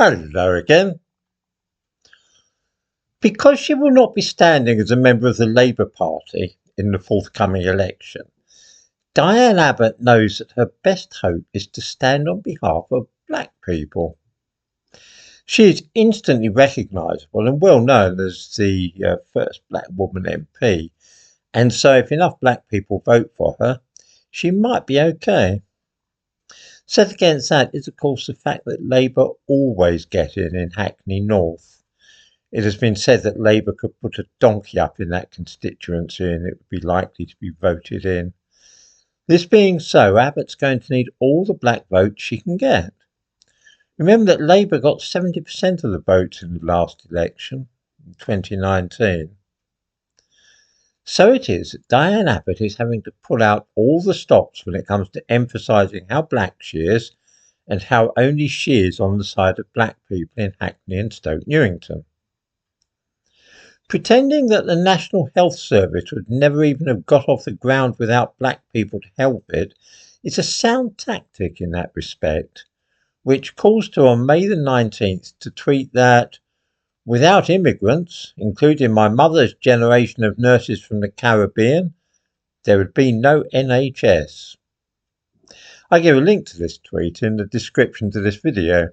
Hello again. Because she will not be standing as a member of the Labour Party in the forthcoming election, Diane Abbot knows that her best hope is to stand on behalf of black people. She is instantly recognisable and well known as the first black woman MP, and so if enough black people vote for her, she might be okay. Set against that is of course the fact that Labour always get in Hackney North. It has been said that Labour could put a donkey up in that constituency and it would be likely to be voted in. This being so, Abbott's going to need all the black votes she can get. Remember that Labour got 70% of the votes in the last election, in 2019. So it is that Diane Abbot is having to pull out all the stops when it comes to emphasising how black she is and how only she is on the side of black people in Hackney and Stoke Newington. Pretending that the National Health Service would never even have got off the ground without black people to help it is a sound tactic in that respect, which caused her on May the 19th to tweet that without immigrants, including my mother's generation of nurses from the Caribbean, there would be no NHS. I give a link to this tweet in the description to this video.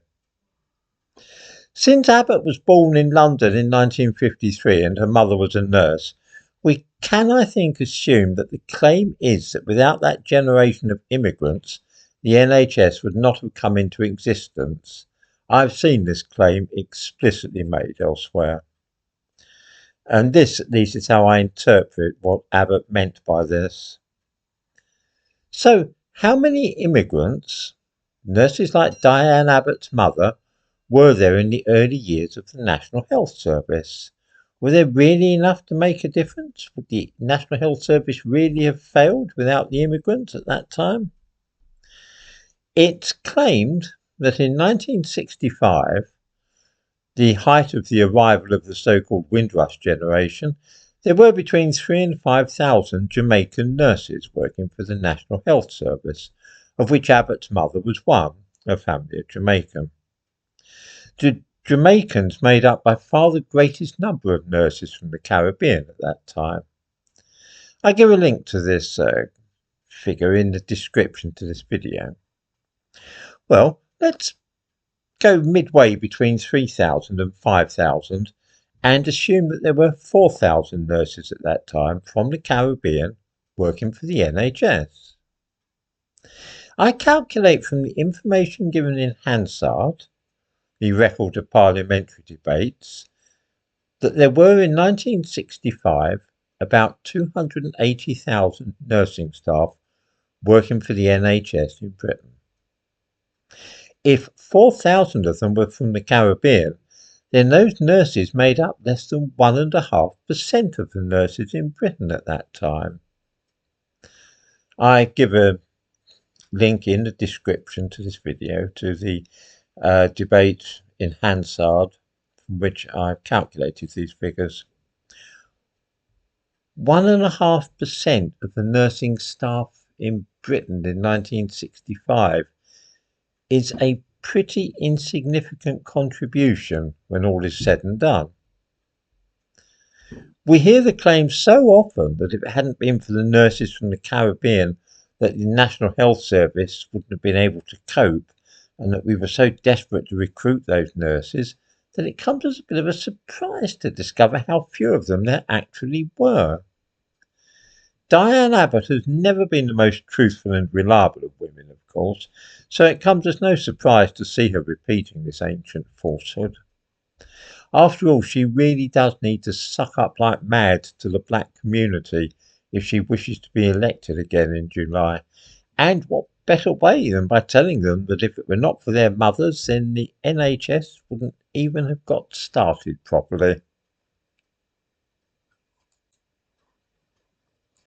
Since Abbott was born in London in 1953 and her mother was a nurse, we can, I think, assume that the claim is that without that generation of immigrants, the NHS would not have come into existence. I've seen this claim explicitly made elsewhere. And this, at least, is how I interpret what Abbott meant by this. So, how many immigrants, nurses like Diane Abbott's mother, were there in the early years of the National Health Service? Were there really enough to make a difference? Would the National Health Service really have failed without the immigrants at that time? It's claimed that in 1965, the height of the arrival of the so-called Windrush generation, there were between 3,000 and 5,000 Jamaican nurses working for the National Health Service, of which Abbott's mother was one, her family are Jamaican. The Jamaicans made up by far the greatest number of nurses from the Caribbean at that time. I give a link to this figure in the description to this video. Well, let's go midway between 3,000 and 5,000 and assume that there were 4,000 nurses at that time from the Caribbean working for the NHS. I calculate from the information given in Hansard, the record of parliamentary debates, that there were in 1965 about 280,000 nursing staff working for the NHS in Britain. If 4,000 of them were from the Caribbean, then those nurses made up less than 1.5% of the nurses in Britain at that time. I give a link in the description to this video to the debate in Hansard, from which I've calculated these figures. 1.5% of the nursing staff in Britain in 1965 is a pretty insignificant contribution when all is said and done. We hear the claim so often that if it hadn't been for the nurses from the Caribbean, that the National Health Service wouldn't have been able to cope, and that we were so desperate to recruit those nurses that it comes as a bit of a surprise to discover how few of them there actually were. Diane Abbot has never been the most truthful and reliable of women, of course, so it comes as no surprise to see her repeating this ancient falsehood. After all, she really does need to suck up like mad to the black community if she wishes to be elected again in July. And what better way than by telling them that if it were not for their mothers, then the NHS wouldn't even have got started properly.